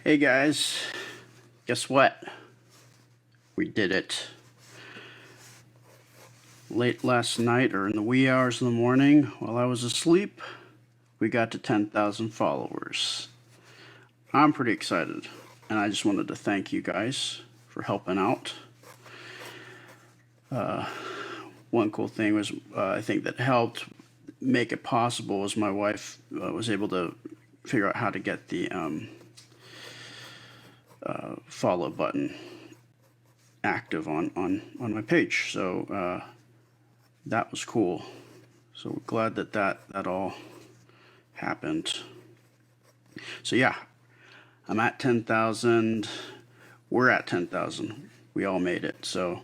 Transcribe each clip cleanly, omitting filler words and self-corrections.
Hey guys, guess what? We did it. Late last night or in the wee hours of the morning while I was asleep, we got to 10,000 followers. I'm pretty excited, and I just wanted to thank you guys for helping out. One cool thing was I think that helped make it possible was my wife was able to figure out how to get the follow button active on my page. So that was cool. So we're glad that all happened. So yeah, I'm at 10,000. We're at 10,000. We all made it. So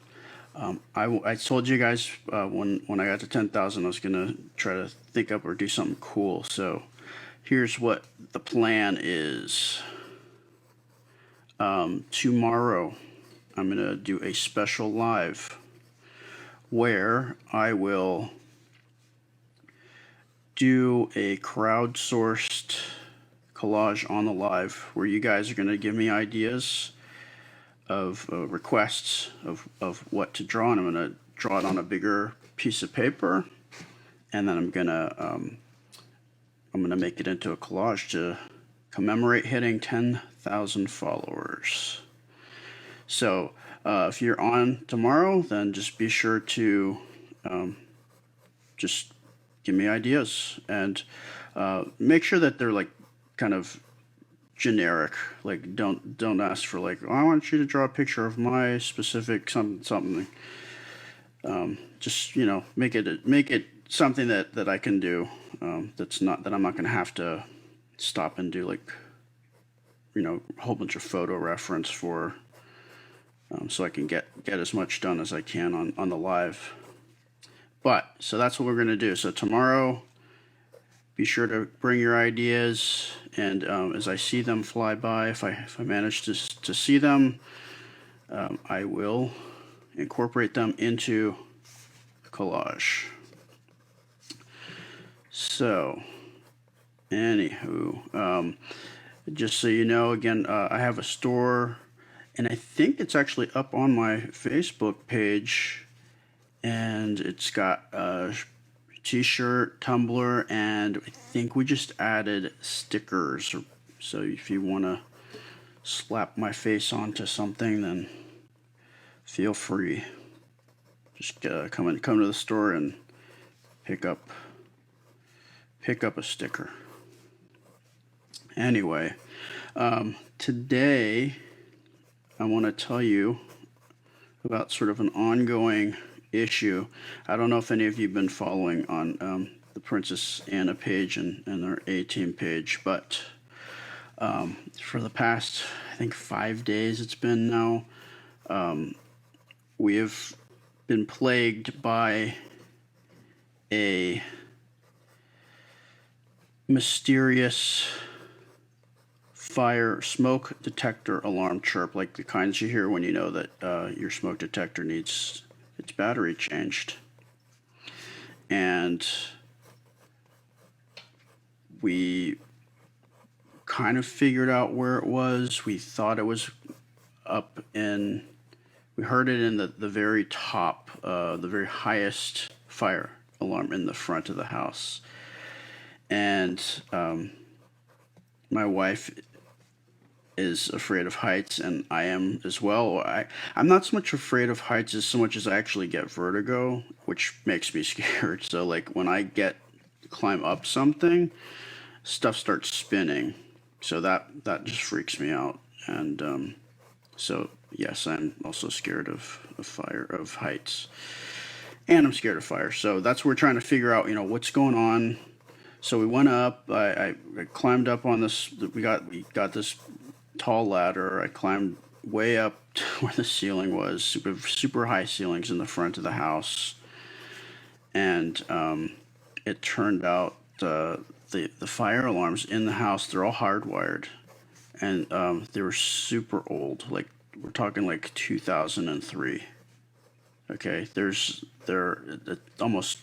I told you guys when I got to 10,000 I was gonna try to think up or do something cool. So here's what the plan is. Tomorrow I'm gonna do a special live where I will do a crowdsourced collage on the live where you guys are going to give me ideas of requests of what to draw, and I'm going to draw it on a bigger piece of paper, and then I'm going to make it into a collage to commemorate hitting 10,000 followers. So if you're on tomorrow, then just be sure to just give me ideas, and make sure that they're like kind of generic. Like don't ask for like, oh, I want you to draw a picture of my specific something. Just make it something that I can do. That's not that I'm not going to have to stop and do like a whole bunch of photo reference for. So I can get as much done as I can on the live. But so that's what we're going to do. So tomorrow, be sure to bring your ideas, and as I see them fly by, if I manage to see them, I will incorporate them into collage. So, anywho, just so you know, again, I have a store, and I think it's actually up on my Facebook page, and it's got a t-shirt, tumbler, and I think we just added stickers. So if you want to slap my face onto something, then feel free. Just come to the store and pick up a sticker. Anyway, today I want to tell you about sort of an ongoing issue. I don't know if any of you have been following on the Princess Anna page and their A-Team page, but for the past, I think 5 days it's been now, we have been plagued by a mysterious fire smoke detector alarm chirp, like the kinds you hear when you know that your smoke detector needs its battery changed. And we kind of figured out where it was. We thought it was up in, we heard it in the very top, the very highest fire alarm in the front of the house. And my wife is afraid of heights, and I am as well. I'm not so much afraid of heights as so much as I actually get vertigo, which makes me scared. So like when I climb up something, stuff starts spinning. So that just freaks me out. And so yes, I'm also scared of heights, and I'm scared of fire. So that's what we're trying to figure out. What's going on. So we went up. I climbed up on this. We got this tall ladder. I climbed way up to where the ceiling was, super high ceilings in the front of the house, and it turned out the fire alarms in the house, they're all hardwired, and they were super old. Like we're talking like 2003. Okay, they're almost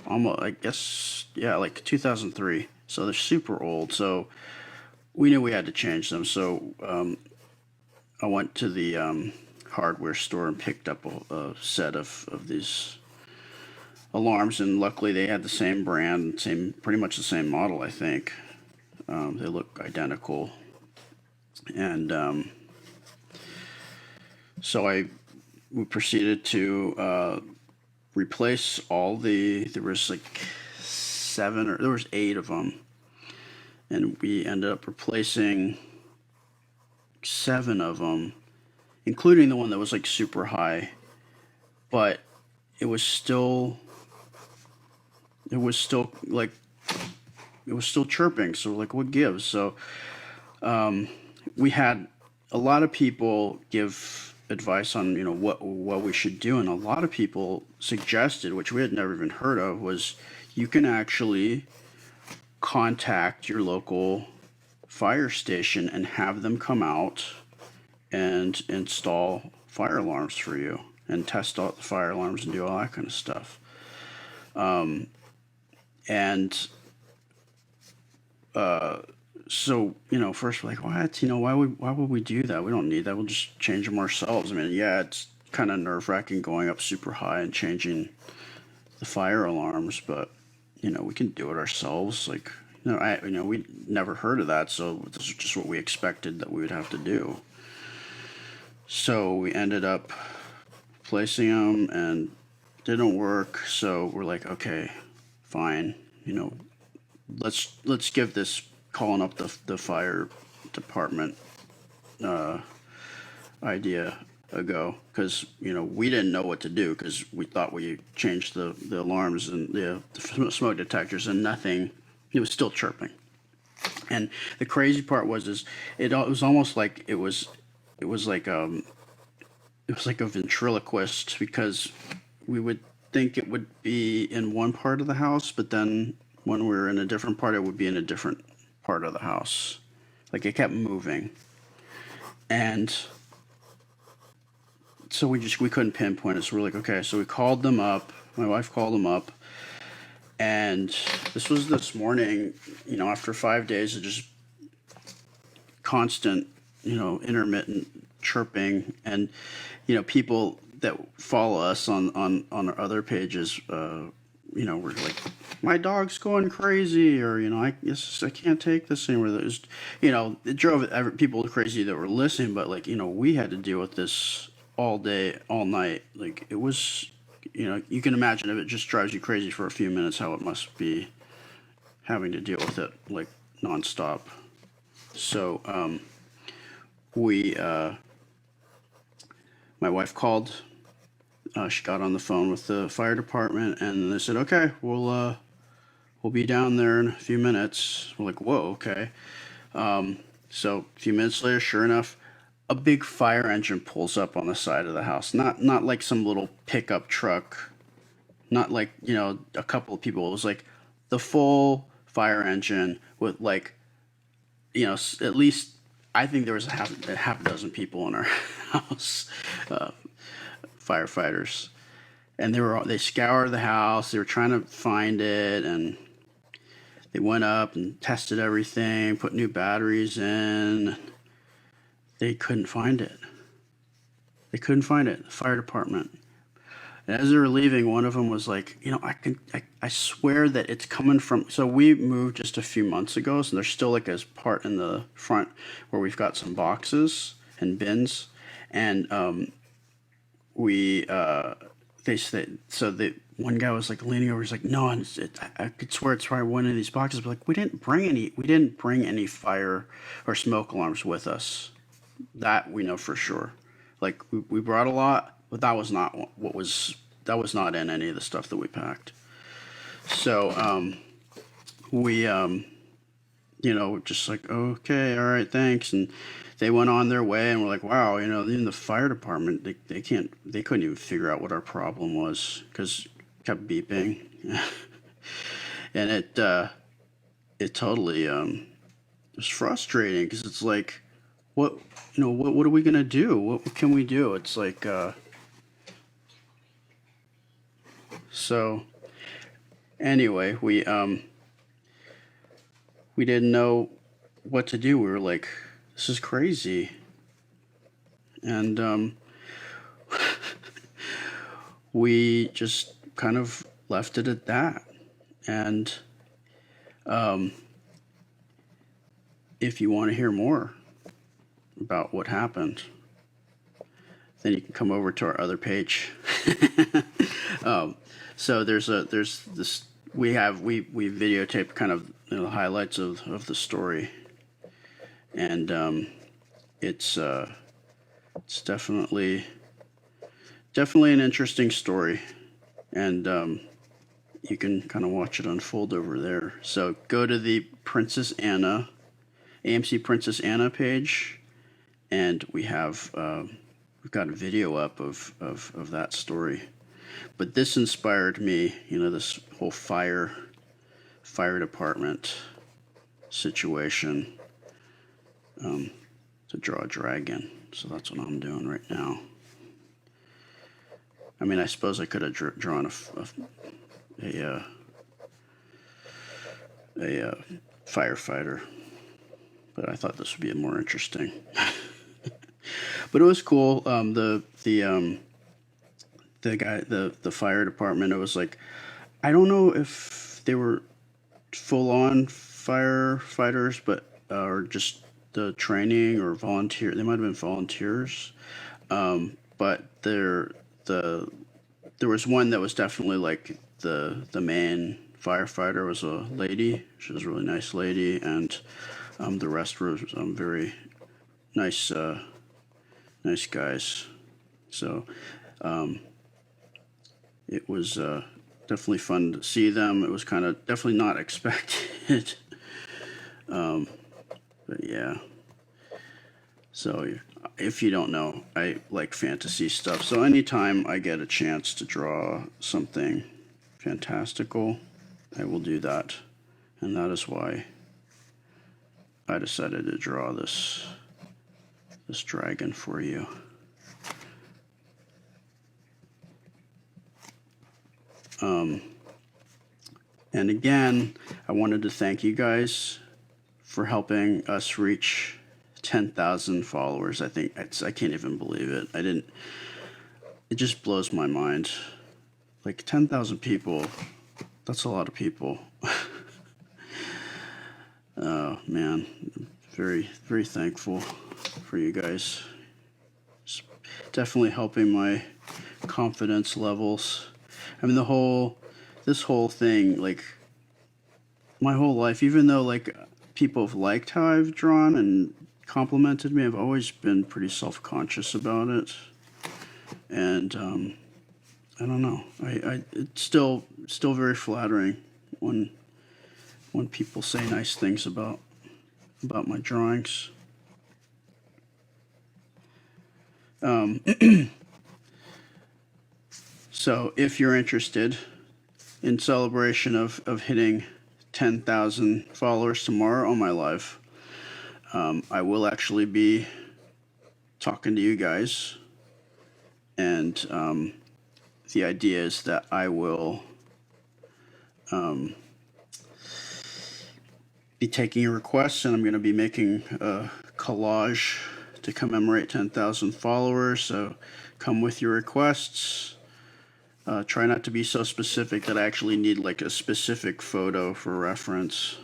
I guess, yeah, like 2003. So they're super old. So we knew we had to change them. So I went to the hardware store and picked up a set of these alarms, and luckily they had the same brand, pretty much the same model, I think. They look identical, and so we proceeded to replace all there was like there was 8 of them, and we ended up replacing 7 of them, including the one that was like super high, but it was still like it was still chirping. So like, what gives? So we had a lot of people give advice on what we should do, and a lot of people suggested, which we had never even heard of, was you can actually contact your local fire station and have them come out and install fire alarms for you and test out the fire alarms and do all that kind of stuff. And so first we're like, what? Why would we do that? We don't need that. We'll just change them ourselves. I mean, yeah, it's kind of nerve-wracking going up super high and changing the fire alarms, but we can do it ourselves. Like, we never heard of that, so this is just what we expected that we would have to do. So we ended up placing them, and didn't work. So we're like, okay, fine. Let's give this calling up the fire department idea a go, because we didn't know what to do, because we thought we changed the alarms and the smoke detectors, and nothing. It was still chirping. And the crazy part was it was almost like it was like a ventriloquist, because we would think it would be in one part of the house, but then when we were in a different part, it would be in a different part of the house. Like, it kept moving. And so we couldn't pinpoint it. So we're like, okay. So we called them up. My wife called them up. And this was this morning, after 5 days of just constant, intermittent chirping. And, people that follow us on our other pages, were like, my dog's going crazy, or, I can't take this anymore. There's, it drove people crazy that were listening, but like, we had to deal with this all day, all night. Like, it was, you can imagine if it just drives you crazy for a few minutes, how it must be having to deal with it like nonstop. So, my wife called. She got on the phone with the fire department, and they said, okay, we'll be down there in a few minutes. We're like, whoa, okay. So a few minutes later, sure enough, a big fire engine pulls up on the side of the house. Not like some little pickup truck, not like, a couple of people. It was like the full fire engine with, like, at least, I think there was a half a dozen people in our house, firefighters. And they scoured the house. They were trying to find it, and they went up and tested everything, put new batteries in. They couldn't find it. The fire department. And as they were leaving, one of them was like, I swear that it's coming from. So we moved just a few months ago, so there's still like a part in the front where we've got some boxes and bins, and they said, so the one guy was like leaning over. He's like, no, I could swear it's probably one of these boxes. But like, we didn't bring any fire or smoke alarms with us. That we know for sure. Like, we brought a lot, but that was not in any of the stuff that we packed. So we just like, okay, all right, thanks. And they went on their way, and we're like, wow, even the fire department, they couldn't even figure out what our problem was, because it kept beeping. And it totally was frustrating, because it's like, what are we gonna do? What can we do? It's like, so anyway, we didn't know what to do. We were like, this is crazy. And we just kind of left it at that. And if you want to hear more about what happened, then you can come over to our other page. So there's this we videotaped kind of the highlights of the story, and it's definitely an interesting story, and you can kind of watch it unfold over there. So go to the Princess Anna, AMC Princess Anna page, and we've got a video up of that story. But this inspired me, this whole fire department situation, to draw a dragon. So that's what I'm doing right now. I mean, I suppose I could have drawn a firefighter, but I thought this would be more interesting. But it was cool. The guy, the fire department, it was like, I don't know if they were full on firefighters, but or just the training or volunteer. They might have been volunteers, but there was one that was definitely like the main firefighter was a lady. She was a really nice lady, and the rest were very nice guys. So it was definitely fun to see them. It was kind of definitely not expected. But yeah. So if you don't know, I like fantasy stuff. So anytime I get a chance to draw something fantastical, I will do that. And that is why I decided to draw this dragon for you. And again, I wanted to thank you guys for helping us reach 10,000 followers. I can't even believe it. It just blows my mind. Like 10,000 people, that's a lot of people. Oh man, very, very thankful for you guys. It's definitely helping my confidence levels. I mean, this whole thing, like my whole life, even though like people have liked how I've drawn and complimented me, I've always been pretty self-conscious about it. And I don't know. It's still very flattering when people say nice things about my drawings. So if you're interested, in celebration of hitting 10,000 followers tomorrow on my live, I will actually be talking to you guys, and the idea is that I will be taking requests, and I'm going to be making a collage to commemorate 10,000 followers. So come with your requests. Try not to be so specific that I actually need like a specific photo for reference.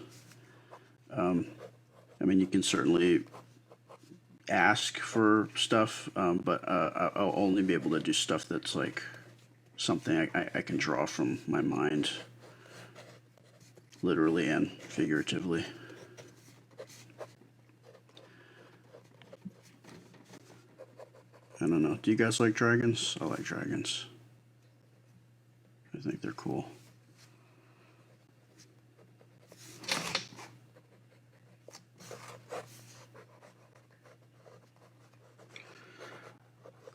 I mean, you can certainly ask for stuff, but I'll only be able to do stuff that's like something I can draw from my mind, literally and figuratively. I don't know. Do you guys like dragons? I like dragons. I think they're cool.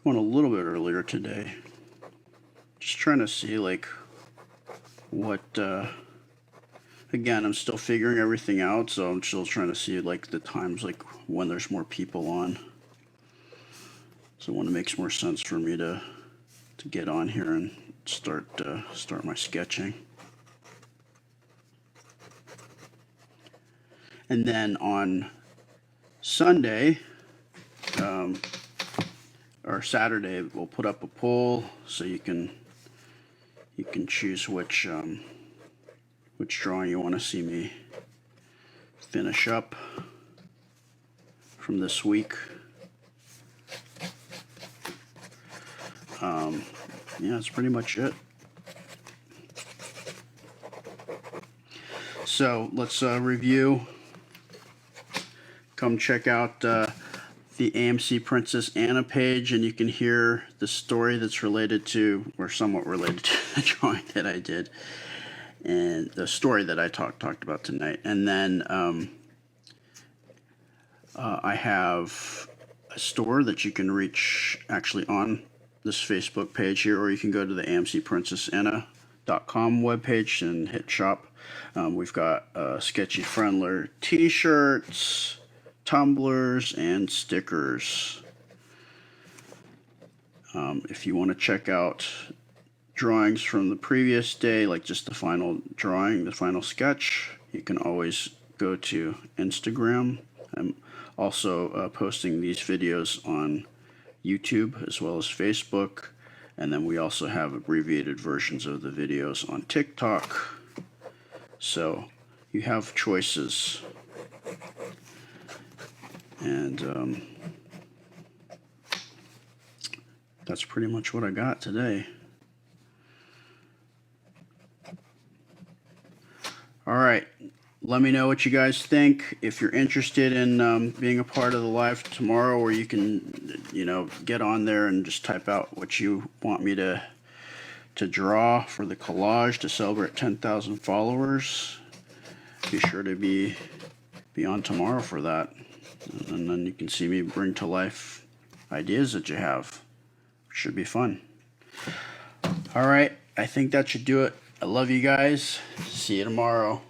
Going a little bit earlier today. Just trying to see like what again, I'm still figuring everything out, so I'm still trying to see like the times like when there's more people on. So when it makes more sense for me to get on here and start my sketching. And then on Sunday, or Saturday, we'll put up a poll so you can choose which drawing you want to see me finish up from this week. Yeah, that's pretty much it. So let's review. Come check out the AMC Princess Anna page, and you can hear the story that's related to, or somewhat related to, the drawing that I did, and the story that I talked about tonight. And then I have a store that you can reach actually on this Facebook page here, or you can go to the AMCPrincessAnna.com webpage and hit shop. We've got Sketchy Friendler t-shirts, tumblers, and stickers. If you want to check out drawings from the previous day, like just the final drawing, the final sketch, you can always go to Instagram. I'm also posting these videos on YouTube as well as Facebook, and then we also have abbreviated versions of the videos on TikTok. So you have choices. And that's pretty much what I got today. All right. Let me know what you guys think. If you're interested in being a part of the live tomorrow, or you can, get on there and just type out what you want me to draw for the collage to celebrate 10,000 followers. Be sure to be on tomorrow for that. And then you can see me bring to life ideas that you have. Should be fun. All right. I think that should do it. I love you guys. See you tomorrow.